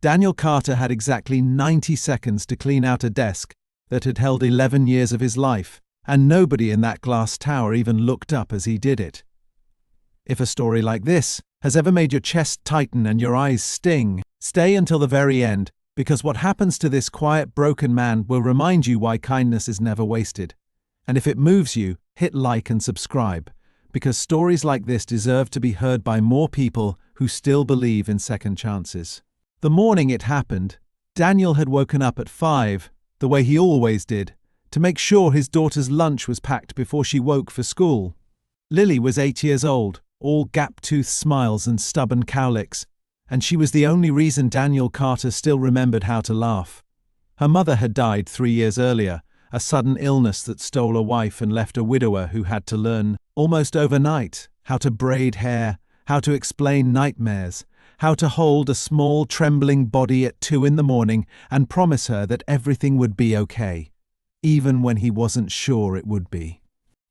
Daniel Carter had exactly 90 seconds to clean out a desk that had held 11 years of his life, and nobody in that glass tower even looked up as he did it. If a story like this has ever made your chest tighten and your eyes sting, stay until the very end, because what happens to this quiet, broken man will remind you why kindness is never wasted. And if it moves you, hit like and subscribe, because stories like this deserve to be heard by more people who still believe in second chances. The morning it happened, Daniel had woken up at 5, the way he always did, to make sure his daughter's lunch was packed before she woke for school. Lily was 8 years old, all gap-toothed smiles and stubborn cowlicks, and she was the only reason Daniel Carter still remembered how to laugh. Her mother had died 3 years earlier, a sudden illness that stole a wife and left a widower who had to learn, almost overnight, how to braid hair, how to explain nightmares, how to hold a small, trembling body at 2 in the morning and promise her that everything would be okay, even when he wasn't sure it would be.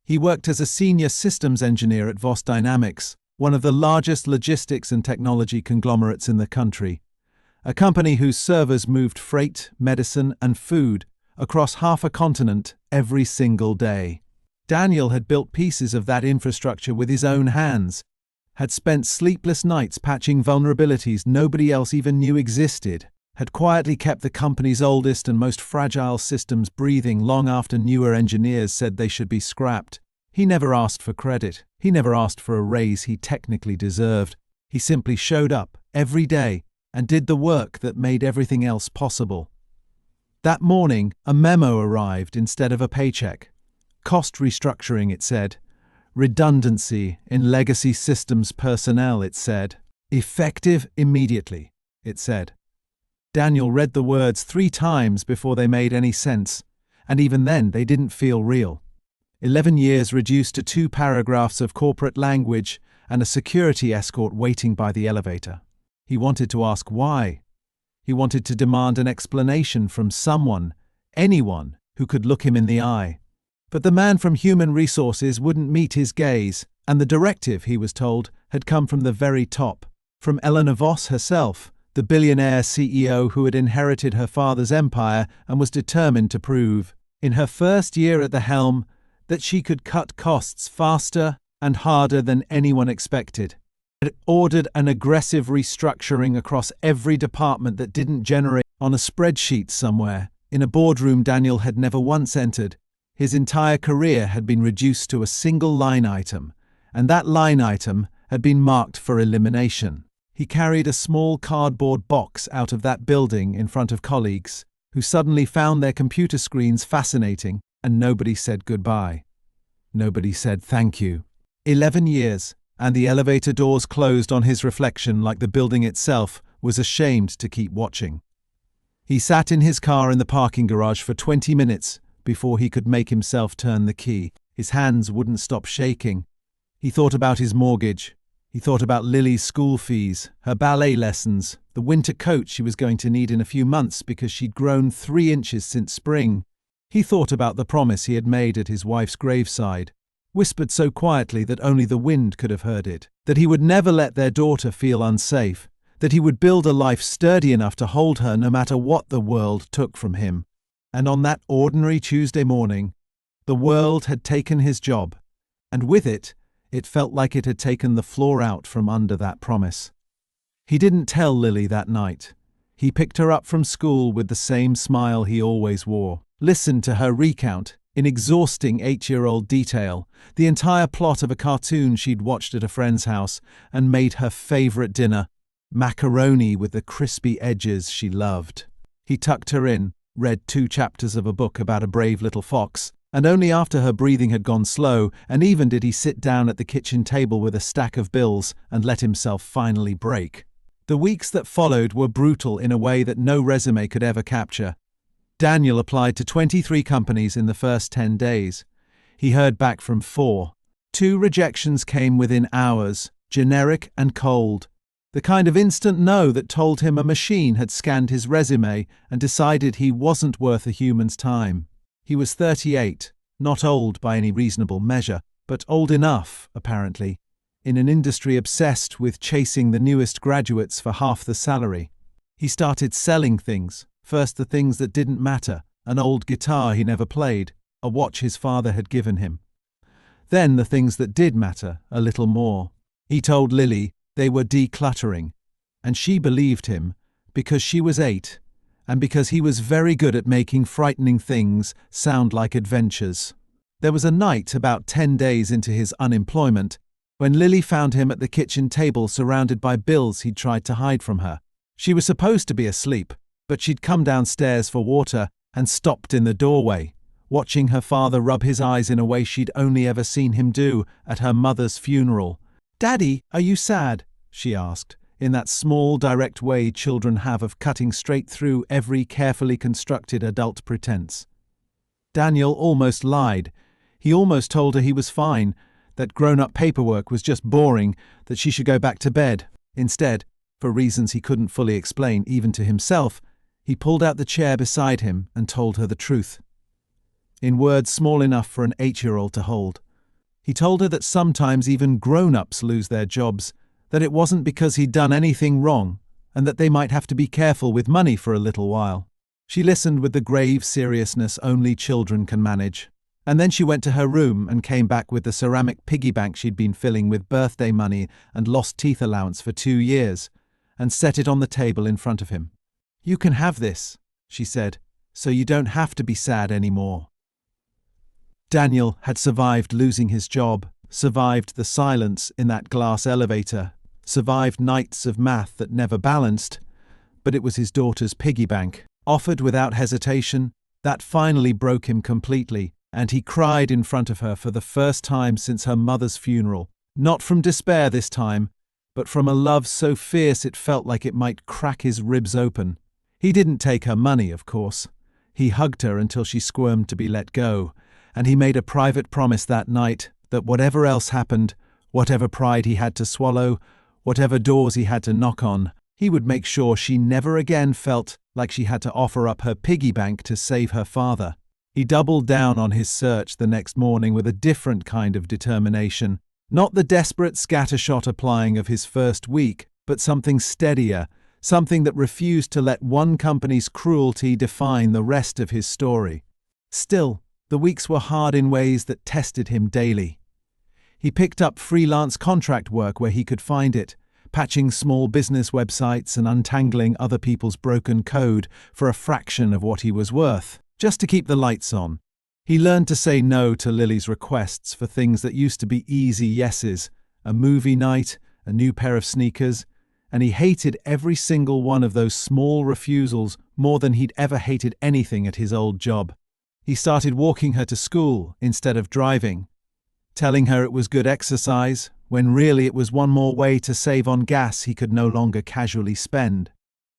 He worked as a senior systems engineer at Voss Dynamics, one of the largest logistics and technology conglomerates in the country, a company whose servers moved freight, medicine, and food across half a continent every single day. Daniel had built pieces of that infrastructure with his own hands, had spent sleepless nights patching vulnerabilities nobody else even knew existed, had quietly kept the company's oldest and most fragile systems breathing long after newer engineers said they should be scrapped. He never asked for credit. He never asked for a raise he technically deserved. He simply showed up every day and did the work that made everything else possible. That morning, a memo arrived instead of a paycheck. Cost restructuring, it said. Redundancy in legacy systems personnel, it said. Effective immediately, it said. Daniel read the words 3 times before they made any sense, and even then they didn't feel real. 11 years reduced to 2 paragraphs of corporate language and a security escort waiting by the elevator. He wanted to ask why. He wanted to demand an explanation from someone, anyone, who could look him in the eye. But the man from Human Resources wouldn't meet his gaze, and the directive, he was told, had come from the very top, from Eleanor Voss herself, the billionaire CEO who had inherited her father's empire and was determined to prove, in her first year at the helm, that she could cut costs faster and harder than anyone expected. It ordered an aggressive restructuring across every department that didn't generate on a spreadsheet somewhere, in a boardroom Daniel had never once entered. His entire career had been reduced to a single line item, and that line item had been marked for elimination. He carried a small cardboard box out of that building in front of colleagues, who suddenly found their computer screens fascinating, and nobody said goodbye. Nobody said thank you. 11 years, and the elevator doors closed on his reflection like the building itself was ashamed to keep watching. He sat in his car in the parking garage for 20 minutes before he could make himself turn the key. His hands wouldn't stop shaking. He thought about his mortgage. He thought about Lily's school fees, her ballet lessons, the winter coat she was going to need in a few months because she'd grown 3 inches since spring. He thought about the promise he had made at his wife's graveside, whispered so quietly that only the wind could have heard it, that he would never let their daughter feel unsafe, that he would build a life sturdy enough to hold her no matter what the world took from him. And on that ordinary Tuesday morning, the world had taken his job, and with it, it felt like it had taken the floor out from under that promise. He didn't tell Lily that night. He picked her up from school with the same smile he always wore, listened to her recount, in exhausting 8-year-old detail, the entire plot of a cartoon she'd watched at a friend's house, and made her favorite dinner, macaroni with the crispy edges she loved. He tucked her in, read 2 chapters of a book about a brave little fox, and only after her breathing had gone slow, and even did he sit down at the kitchen table with a stack of bills and let himself finally break. The weeks that followed were brutal in a way that no resume could ever capture. Daniel applied to 23 companies in the first 10 days. He heard back from 4. 2 rejections came within hours, generic and cold. The kind of instant no that told him a machine had scanned his resume and decided he wasn't worth a human's time. He was 38, not old by any reasonable measure, but old enough, apparently, in an industry obsessed with chasing the newest graduates for half the salary. He started selling things, first the things that didn't matter, an old guitar he never played, a watch his father had given him. Then the things that did matter, a little more. He told Lily they were decluttering, and she believed him because she was 8, and because he was very good at making frightening things sound like adventures. There was a night about 10 days into his unemployment when Lily found him at the kitchen table surrounded by bills he'd tried to hide from her. She was supposed to be asleep, but she'd come downstairs for water and stopped in the doorway, watching her father rub his eyes in a way she'd only ever seen him do at her mother's funeral. "Daddy, are you sad?" she asked, in that small, direct way children have of cutting straight through every carefully constructed adult pretense. Daniel almost lied. He almost told her he was fine, that grown-up paperwork was just boring, that she should go back to bed. Instead, for reasons he couldn't fully explain even to himself, he pulled out the chair beside him and told her the truth. In words small enough for an 8-year-old to hold. He told her that sometimes even grown-ups lose their jobs, that it wasn't because he'd done anything wrong, and that they might have to be careful with money for a little while. She listened with the grave seriousness only children can manage. And then she went to her room and came back with the ceramic piggy bank she'd been filling with birthday money and lost teeth allowance for 2 years, and set it on the table in front of him. "You can have this," she said, "so you don't have to be sad anymore." Daniel had survived losing his job, survived the silence in that glass elevator, survived nights of math that never balanced, but it was his daughter's piggy bank, offered without hesitation, that finally broke him completely, and he cried in front of her for the first time since her mother's funeral, not from despair this time, but from a love so fierce it felt like it might crack his ribs open. He didn't take her money, of course. He hugged her until she squirmed to be let go, and he made a private promise that night that whatever else happened, whatever pride he had to swallow, whatever doors he had to knock on, he would make sure she never again felt like she had to offer up her piggy bank to save her father. He doubled down on his search the next morning with a different kind of determination, not the desperate scattershot applying of his first week, but something steadier, something that refused to let one company's cruelty define the rest of his story. Still, the weeks were hard in ways that tested him daily. He picked up freelance contract work where he could find it, patching small business websites and untangling other people's broken code for a fraction of what he was worth, just to keep the lights on. He learned to say no to Lily's requests for things that used to be easy yeses, a movie night, a new pair of sneakers, and he hated every single one of those small refusals more than he'd ever hated anything at his old job. He started walking her to school instead of driving, telling her it was good exercise, when really it was one more way to save on gas he could no longer casually spend.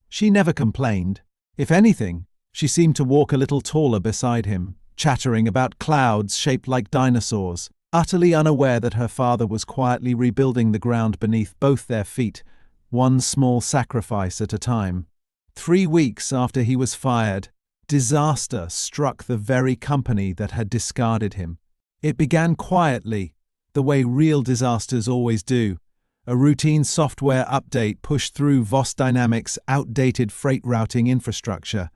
She never complained. If anything, she seemed to walk a little taller beside him, chattering about clouds shaped like dinosaurs, utterly unaware that her father was quietly rebuilding the ground beneath both their feet, one small sacrifice at a time. 3 weeks after he was fired, disaster struck the very company that had discarded him. It began quietly, the way real disasters always do. A routine software update pushed through Voss Dynamics' outdated freight routing infrastructure,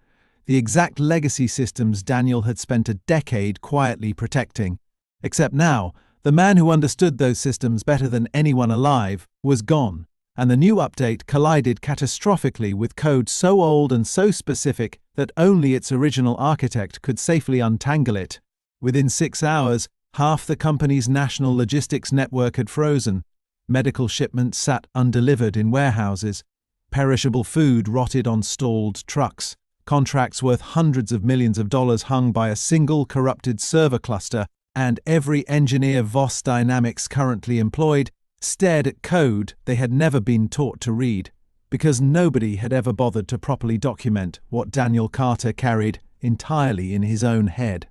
the exact legacy systems Daniel had spent a decade quietly protecting. Except now, the man who understood those systems better than anyone alive was gone, and the new update collided catastrophically with code so old and so specific that only its original architect could safely untangle it. Within 6 hours, half the company's national logistics network had frozen. Medical shipments sat undelivered in warehouses. Perishable food rotted on stalled trucks. Contracts worth hundreds of millions of dollars hung by a single corrupted server cluster, and every engineer Voss Dynamics currently employed stared at code they had never been taught to read, because nobody had ever bothered to properly document what Daniel Carter carried entirely in his own head.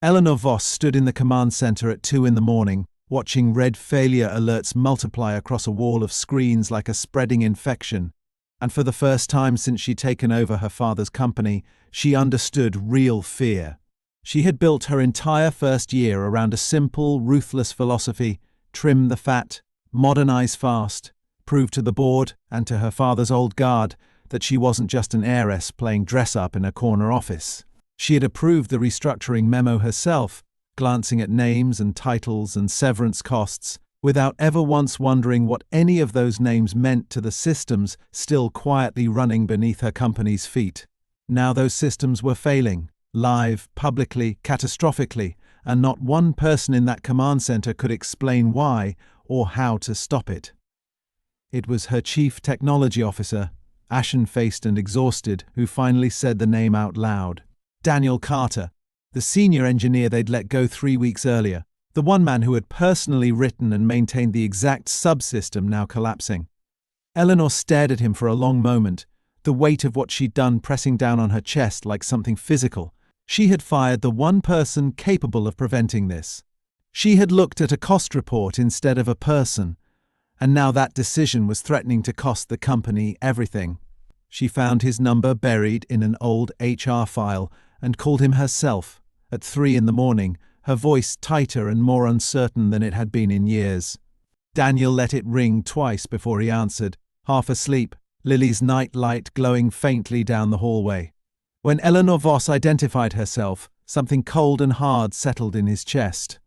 Eleanor Voss stood in the command center at 2 a.m, watching red failure alerts multiply across a wall of screens like a spreading infection, and for the first time since she'd taken over her father's company, she understood real fear. She had built her entire first year around a simple, ruthless philosophy: trim the fat, modernize fast, prove to the board and to her father's old guard that she wasn't just an heiress playing dress-up in a corner office. She had approved the restructuring memo herself, glancing at names and titles and severance costs, without ever once wondering what any of those names meant to the systems still quietly running beneath her company's feet. Now those systems were failing, live, publicly, catastrophically, and not one person in that command center could explain why or how to stop it. It was her chief technology officer, ashen-faced and exhausted, who finally said the name out loud. Daniel Carter, the senior engineer they'd let go 3 weeks earlier, the one man who had personally written and maintained the exact subsystem now collapsing. Eleanor stared at him for a long moment, the weight of what she'd done pressing down on her chest like something physical. She had fired the one person capable of preventing this. She had looked at a cost report instead of a person, and now that decision was threatening to cost the company everything. She found his number buried in an old HR file and called him herself at 3 a.m, her voice tighter and more uncertain than it had been in years. Daniel let it ring twice before he answered, half asleep, Lily's night light glowing faintly down the hallway. When Eleanor Voss identified herself, something cold and hard settled in his chest.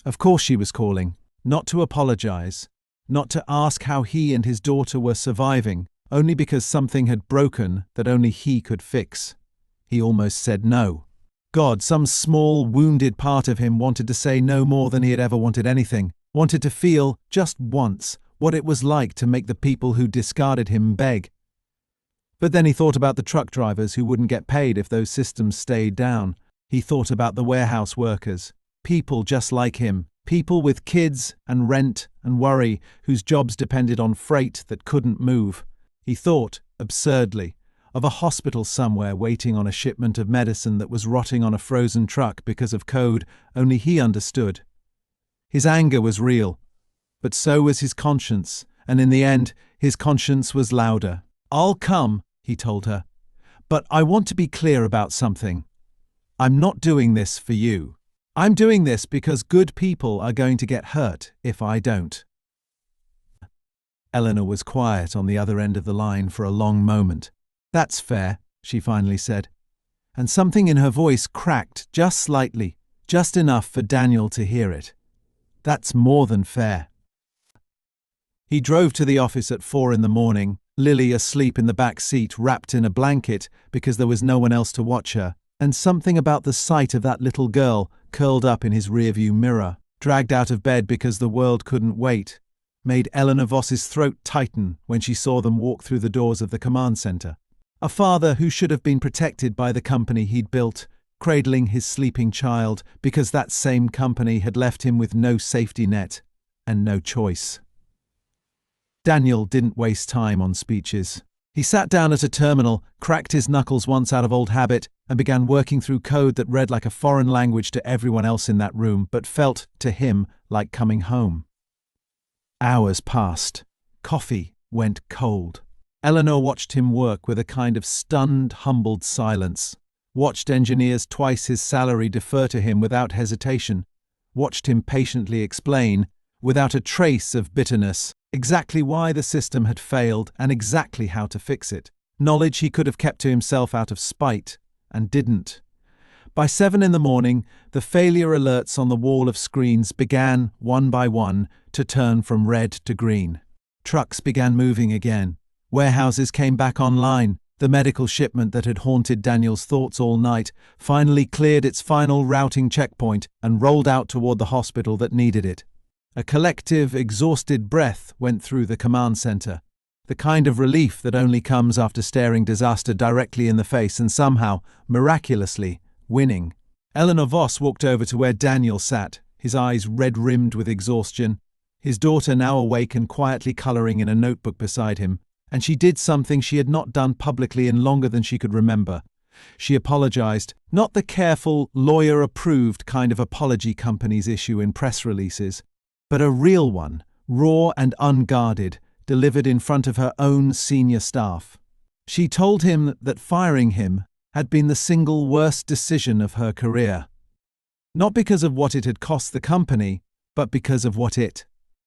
Of course she was calling, not to apologize, not to ask how he and his daughter were surviving, only because something had broken that only he could fix. He almost said no. God, some small, wounded part of him wanted to say no more than he had ever wanted anything, wanted to feel, just once, what it was like to make the people who discarded him beg. But then he thought about the truck drivers who wouldn't get paid if those systems stayed down. He thought about the warehouse workers, people just like him, people with kids and rent and worry whose jobs depended on freight that couldn't move. He thought, absurdly, of a hospital somewhere waiting on a shipment of medicine that was rotting on a frozen truck because of code only he understood. His anger was real, but so was his conscience, and in the end, his conscience was louder. "I'll come," he told her, "but I want to be clear about something. I'm not doing this for you. I'm doing this because good people are going to get hurt if I don't." Eleanor was quiet on the other end of the line for a long moment. "That's fair," she finally said, and something in her voice cracked just slightly, just enough for Daniel to hear it. "That's more than fair." He drove to the office at 4 a.m, Lily asleep in the back seat wrapped in a blanket because there was no one else to watch her, and something about the sight of that little girl curled up in his rearview mirror, dragged out of bed because the world couldn't wait, made Eleanor Voss's throat tighten when she saw them walk through the doors of the command center. A father who should have been protected by the company he'd built, cradling his sleeping child because that same company had left him with no safety net and no choice. Daniel didn't waste time on speeches. He sat down at a terminal, cracked his knuckles once out of old habit, and began working through code that read like a foreign language to everyone else in that room, but felt, to him, like coming home. Hours passed. Coffee went cold. Eleanor watched him work with a kind of stunned, humbled silence, watched engineers twice his salary defer to him without hesitation, watched him patiently explain, without a trace of bitterness, exactly why the system had failed and exactly how to fix it, knowledge he could have kept to himself out of spite, and didn't. By 7 a.m, the failure alerts on the wall of screens began, one by one, to turn from red to green. Trucks began moving again. Warehouses came back online. The medical shipment that had haunted Daniel's thoughts all night finally cleared its final routing checkpoint and rolled out toward the hospital that needed it. A collective, exhausted breath went through the command center, the kind of relief that only comes after staring disaster directly in the face and somehow, miraculously, winning. Eleanor Voss walked over to where Daniel sat, his eyes red-rimmed with exhaustion, his daughter now awake and quietly coloring in a notebook beside him, and she did something she had not done publicly in longer than she could remember. She apologized, not the careful, lawyer-approved kind of apology companies issue in press releases, but a real one, raw and unguarded, delivered in front of her own senior staff. She told him that firing him had been the single worst decision of her career. Not because of what it had cost the company, but because of what it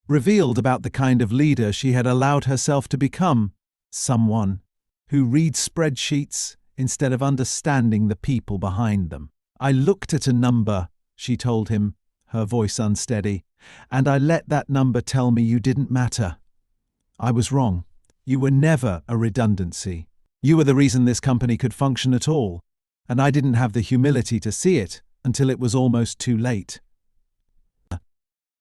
revealed about the kind of leader she had allowed herself to become. Someone who read spreadsheets instead of understanding the people behind them. I looked at a number, she told him, her voice unsteady, and I let that number tell me you didn't matter. I was wrong. You were never a redundancy. You were the reason this company could function at all, and I didn't have the humility to see it until it was almost too late.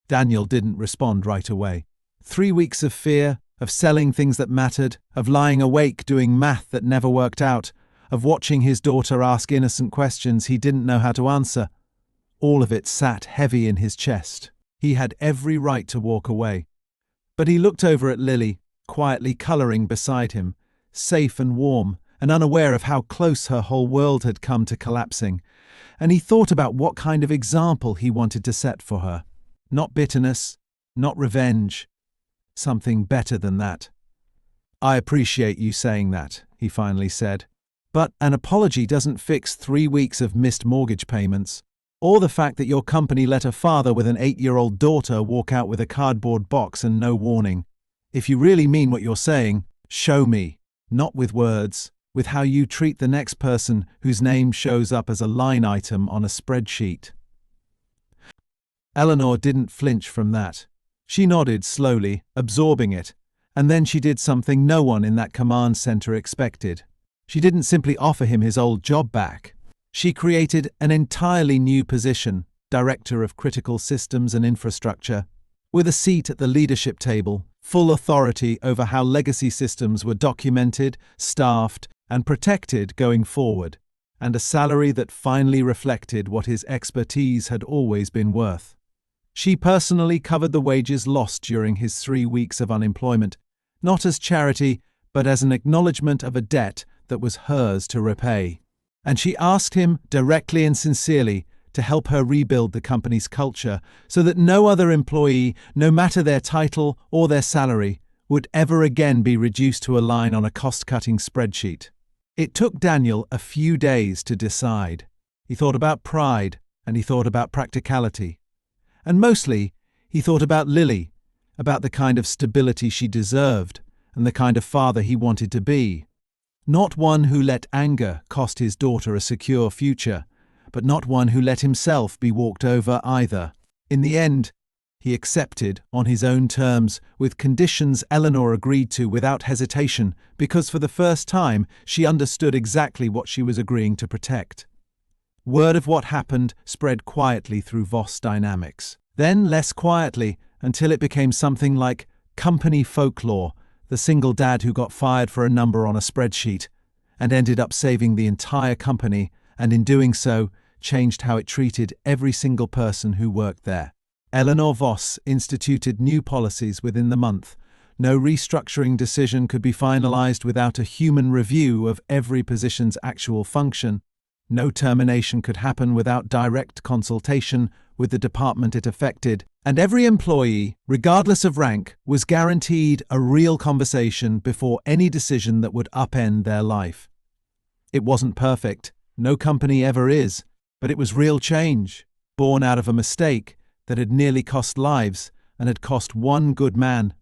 Daniel didn't respond right away. 3 weeks of fear, of selling things that mattered, of lying awake doing math that never worked out, of watching his daughter ask innocent questions he didn't know how to answer. All of it sat heavy in his chest. He had every right to walk away. But he looked over at Lily, quietly colouring beside him, safe and warm, and unaware of how close her whole world had come to collapsing, and he thought about what kind of example he wanted to set for her. Not bitterness, not revenge. Something better than that. I appreciate you saying that, he finally said. But an apology doesn't fix 3 weeks of missed mortgage payments, or the fact that your company let a father with an 8-year-old daughter walk out with a cardboard box and no warning. If you really mean what you're saying, show me, not with words, with how you treat the next person whose name shows up as a line item on a spreadsheet. Eleanor didn't flinch from that. She nodded slowly, absorbing it, and then she did something no one in that command center expected. She didn't simply offer him his old job back. She created an entirely new position, Director of Critical Systems and Infrastructure, with a seat at the leadership table, full authority over how legacy systems were documented, staffed, and protected going forward, and a salary that finally reflected what his expertise had always been worth. She personally covered the wages lost during his 3 weeks of unemployment, not as charity, but as an acknowledgement of a debt that was hers to repay. And she asked him directly and sincerely to help her rebuild the company's culture so that no other employee, no matter their title or their salary, would ever again be reduced to a line on a cost-cutting spreadsheet. It took Daniel a few days to decide. He thought about pride, and he thought about practicality. And mostly, he thought about Lily, about the kind of stability she deserved, and the kind of father he wanted to be. Not one who let anger cost his daughter a secure future, but not one who let himself be walked over either. In the end, he accepted on his own terms, with conditions Eleanor agreed to without hesitation, because for the first time she understood exactly what she was agreeing to protect. Word of what happened spread quietly through Voss Dynamics, then less quietly until it became something like company folklore, the single dad who got fired for a number on a spreadsheet, and ended up saving the entire company, and in doing so, changed how it treated every single person who worked there. Eleanor Voss instituted new policies within the month. No restructuring decision could be finalized without a human review of every position's actual function. No termination could happen without direct consultation with the department it affected, and every employee, regardless of rank, was guaranteed a real conversation before any decision that would upend their life. It wasn't perfect, no company ever is, but it was real change, born out of a mistake that had nearly cost lives and had cost one good man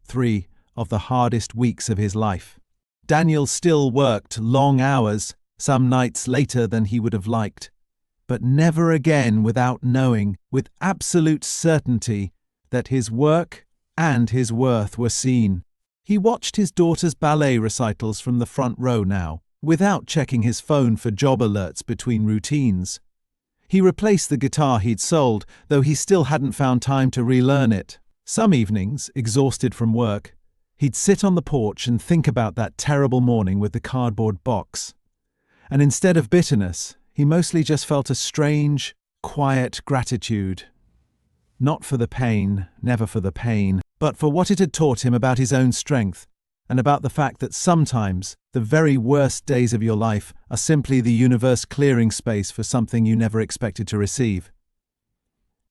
3 of the hardest weeks of his life. Daniel still worked long hours, some nights later than he would have liked, but never again without knowing with absolute certainty that his work and his worth were seen. He watched his daughter's ballet recitals from the front row now, without checking his phone for job alerts between routines. He replaced the guitar he'd sold, though he still hadn't found time to relearn it. Some evenings, exhausted from work, he'd sit on the porch and think about that terrible morning with the cardboard box. And instead of bitterness, he mostly just felt a strange, quiet gratitude. Not for the pain, never for the pain, but for what it had taught him about his own strength, and about the fact that sometimes the very worst days of your life are simply the universe clearing space for something you never expected to receive.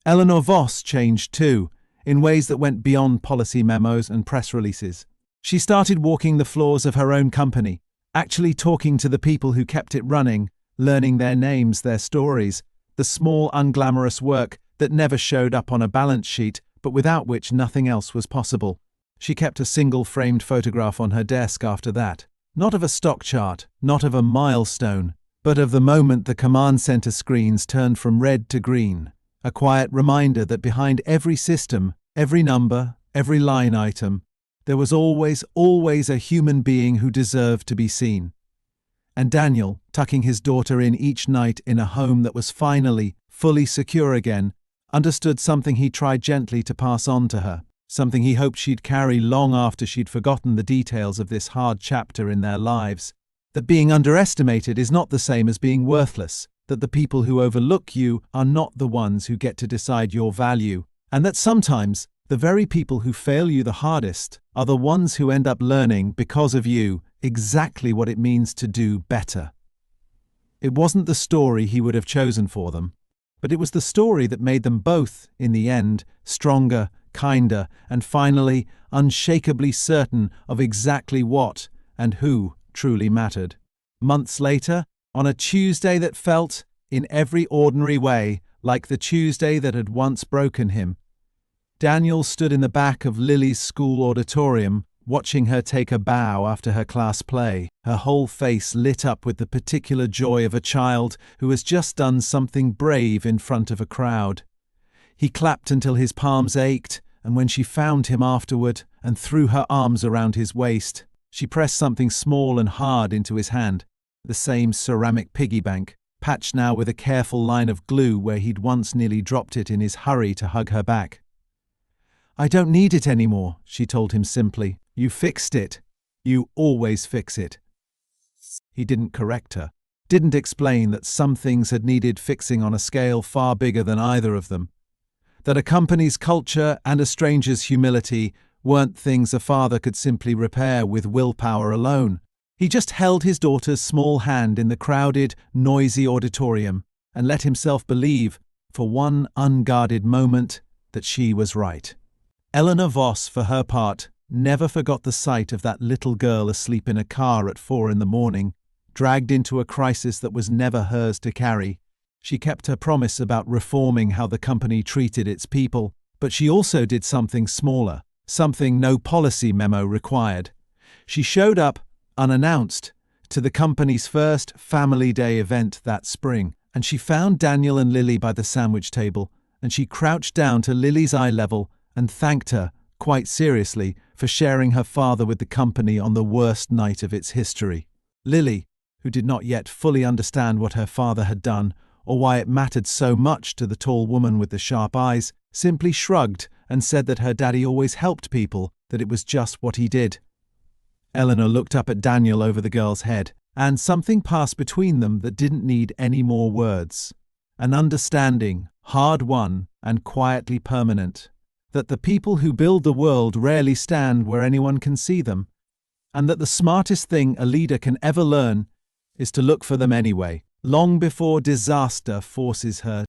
Eleanor Voss changed too, in ways that went beyond policy memos and press releases. She started walking the floors of her own company, actually talking to the people who kept it running, learning their names, their stories, the small, unglamorous work that never showed up on a balance sheet, but without which nothing else was possible. She kept a single framed photograph on her desk after that, Not of a stock chart, not of a milestone, but of the moment the command center screens turned from red to green. A quiet reminder that behind every system, every number, every line item, there was always a human being who deserved to be seen. And Daniel, tucking his daughter in each night in a home that was finally, fully secure again, understood something he tried gently to pass on to her, something he hoped she'd carry long after she'd forgotten the details of this hard chapter in their lives. That being underestimated is not the same as being worthless, that the people who overlook you are not the ones who get to decide your value, and that sometimes the very people who fail you the hardest are the ones who end up learning, because of you, exactly what it means to do better. It wasn't the story he would have chosen for them, but it was the story that made them both, in the end, stronger, kinder, and finally, unshakably certain of exactly what and who truly mattered. Months later, on a Tuesday that felt, in every ordinary way, like the Tuesday that had once broken him, Daniel stood in the back of Lily's school auditorium, watching her take a bow after her class play, her whole face lit up with the particular joy of a child who has just done something brave in front of a crowd. He clapped until his palms ached, and when she found him afterward and threw her arms around his waist, she pressed something small and hard into his hand, the same ceramic piggy bank, patched now with a careful line of glue where he'd once nearly dropped it in his hurry to hug her back. "I don't need it anymore," she told him simply. "You fixed it. You always fix it." He didn't correct her, didn't explain that some things had needed fixing on a scale far bigger than either of them, that a company's culture and a stranger's humility weren't things a father could simply repair with willpower alone. He just held his daughter's small hand in the crowded, noisy auditorium and let himself believe, for one unguarded moment, that she was right. Eleanor Voss, for her part, never forgot the sight of that little girl asleep in a car at 4 a.m, dragged into a crisis that was never hers to carry. She kept her promise about reforming how the company treated its people, but she also did something smaller, something no policy memo required. She showed up, unannounced, to the company's first Family Day event that spring, and she found Daniel and Lily by the sandwich table, and she crouched down to Lily's eye level and thanked her, quite seriously, for sharing her father with the company on the worst night of its history. Lily, who did not yet fully understand what her father had done, or why it mattered so much to the tall woman with the sharp eyes, simply shrugged and said that her daddy always helped people, that it was just what he did. Eleanor looked up at Daniel over the girl's head, and something passed between them that didn't need any more words. An understanding, hard-won and quietly permanent, that the people who build the world rarely stand where anyone can see them, and that the smartest thing a leader can ever learn is to look for them anyway, long before disaster forces her